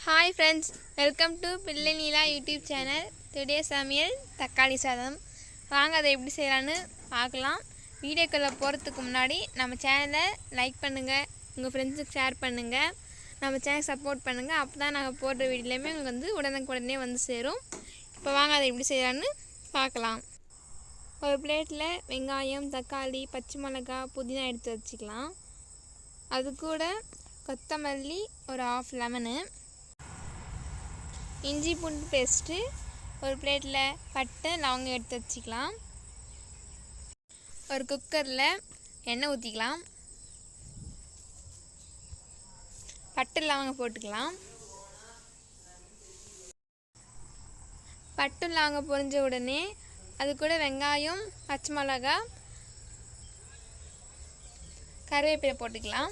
Hi friends, welcome to பிள்ளை நீலா YouTube channel. Today சமையல் தக்காளி சாதம். வாங்க அதை எப்படி செய்யலான்னு பார்க்கலாம். வீடியோக்குள்ளே போகிறதுக்கு முன்னாடி நம்ம சேனலை லைக் பண்ணுங்கள், உங்கள் ஃப்ரெண்ட்ஸுக்கு ஷேர் பண்ணுங்கள், நம்ம சேனல் சப்போர்ட் பண்ணுங்கள். அப்போ தான் நாங்கள் போடுற வீடியோலையுமே உங்களுக்கு உடனுக்குடனே வந்து சேரும். இப்போ வாங்க அதை எப்படி செய்யலான்னு பார்க்கலாம். ஒரு பிளேட்டில் வெங்காயம், தக்காளி, பச்சை மிளகாய், புதினா எடுத்து வச்சுக்கலாம். அது கூட கொத்தமல்லி, ஒரு ½ லெமனு, இஞ்சி பூண்டு பேஸ்ட்டு, ஒரு பிளேட்டில் பட்டை லவங்கம் எடுத்து வச்சுக்கலாம். ஒரு குக்கரில் எண்ணெய் ஊற்றிக்கலாம். பட்டை லவங்கம் போட்டுக்கலாம். பட்டை லவங்கம் பொரிஞ்ச உடனே அது கூட வெங்காயம், பச்சை மிளகாய், கருவேப்பிலை போட்டுக்கலாம்.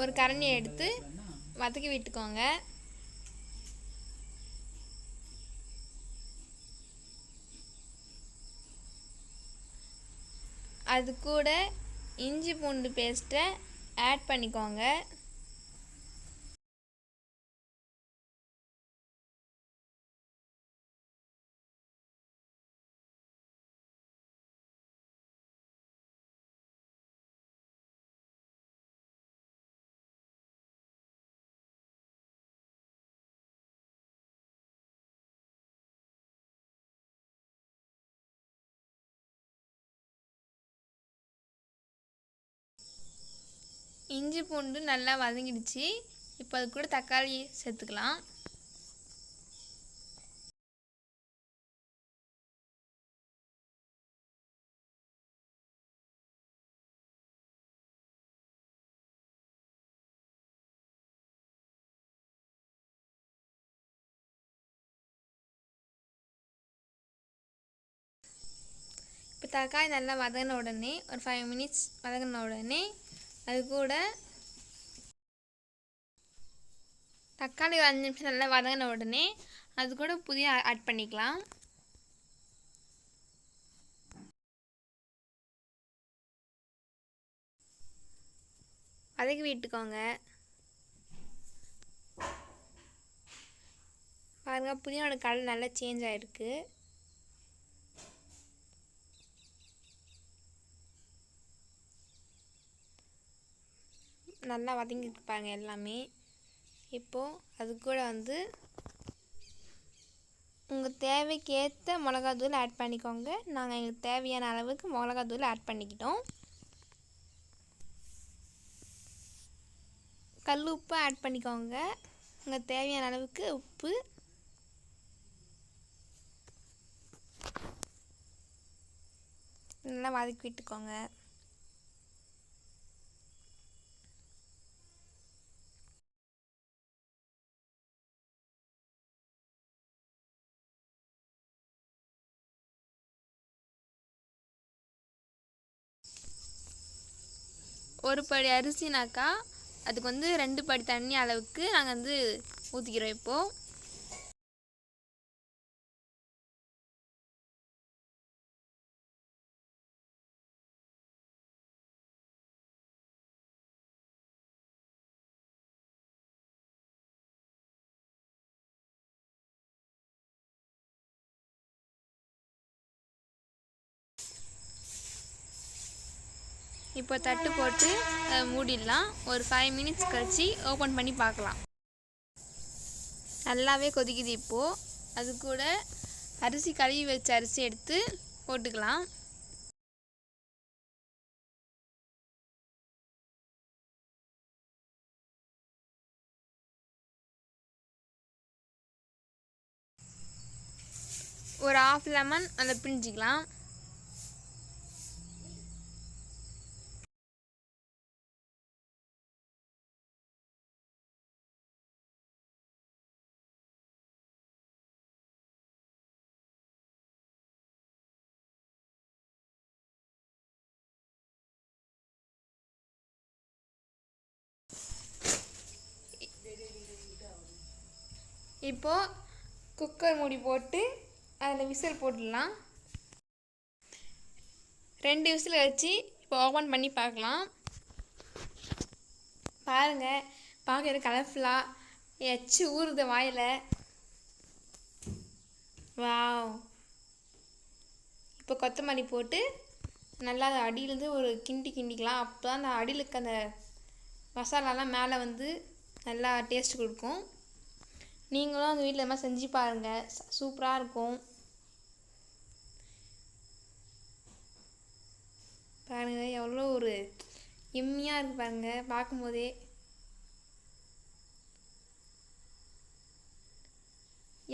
ஒரு கரண்டியை எடுத்து வதக்கி விட்டுக்கோங்க. அது கூட இஞ்சி பூண்டு பேஸ்ட்டை ஆட் பண்ணிக்கோங்க. இஞ்சி பூண்டு நல்லா வதங்கிடுச்சு. இப்போ அது கூட தக்காளி சேர்த்துக்கலாம். இப்போ தக்காளி நல்லா வதங்கின உடனே ஒரு 5 மினிட்ஸ் வதங்கின உடனே அது கூட தக்காளி 5 நிமிஷம் நல்லா வதங்கின உடனே அது கூட புதினா ஆட் பண்ணிக்கலாம். வதக்கி விட்டுக்கோங்க. பாருங்கள், புதினாவோட கலர் நல்லா சேஞ்ச் ஆகிருக்கு. நல்லா வதங்கிட்டு பாருங்கள் எல்லாமே. இப்போது அது கூட உங்கள் தேவைக்கு ஏற்ற மிளகாத்தூள் ஆட் பண்ணிக்கோங்க. நாங்கள் எங்களுக்கு தேவையான அளவுக்கு மிளகாத்தூள் ஆட் பண்ணிக்கிட்டோம். கல் உப்பு ஆட் பண்ணிக்கோங்க. உங்கள் தேவையான அளவுக்கு உப்பு. நல்லா வதக்கி விட்டுக்கோங்க. ஒரு படி அரிசினாக்கா அதுக்கு 2 படி தண்ணி அளவுக்கு நாங்கள் ஊற்றிக்கிறோம். இப்போது இப்போ தட்டு போட்டு மூடிடலாம். ஒரு 5 மினிட்ஸ் கழிச்சு ஓப்பன் பண்ணி பார்க்கலாம். நல்லாவே கொதிக்குது. இப்போது அது கூட அரிசி கழுவி வச்ச அரிசி எடுத்து போட்டுக்கலாம். ஒரு ½ லெமன் அதை பிழிஞ்சிக்கலாம். இப்போது குக்கர் மூடி போட்டு அதில் விசில் போட்டுடலாம். 2 விசில் வச்சு இப்போ ஓப்பன் பண்ணி பார்க்கலாம். பாருங்கள், பார்க்குற கலர்ஃபுல்லாக எச்சு ஊறுது வாயில். வாவ்! இப்போ கொத்தமல்லி போட்டு நல்லா அதை அடியிலேருந்து ஒரு கிண்டிக்கலாம். அப்போ தான் அந்த அடியில் இருக்க அந்த மசாலாலாம் மேலே வந்து நல்லா டேஸ்ட் கொடுக்கும். நீங்களும் அந்த வீட்டில் மாதிரி செஞ்சு பாருங்கள், சூப்பராக இருக்கும். பாருங்கள் எவ்வளோ ஒரு எம்மியாக இருக்குது பாருங்கள் பார்க்கும்போதே.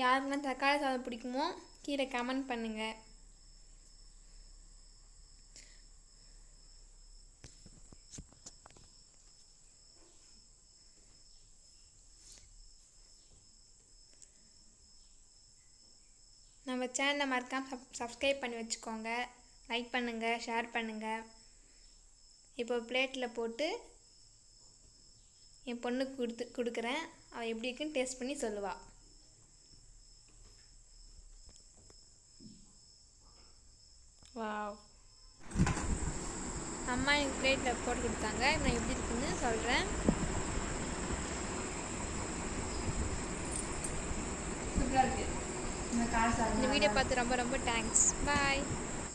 யாருக்கெல்லாம் தக்காளி சாதம் பிடிக்குமோ கீழே கமெண்ட் பண்ணுங்கள். நம்ம சேனலை மறக்காமல் சப்ஸ்கிரைப் பண்ணி வச்சுக்கோங்க. லைக் பண்ணுங்கள், ஷேர் பண்ணுங்கள். இப்போ பிளேட்டில் போட்டு என் பொண்ணுக்கு கொடுக்குறேன். அவள் எப்படி இருக்குன்னு டேஸ்ட் பண்ணி சொல்லுவாள். வாவ்! அம்மா எனக்கு பிளேட்டில் போட்டு கொடுத்தாங்க. நான் எப்படி இருக்குன்னு சொல்கிறேன். சூப்பராக இருக்குது. இந்த வீடியோ பார்த்து ரொம்ப ரொம்ப தேங்க்ஸ். பாய்.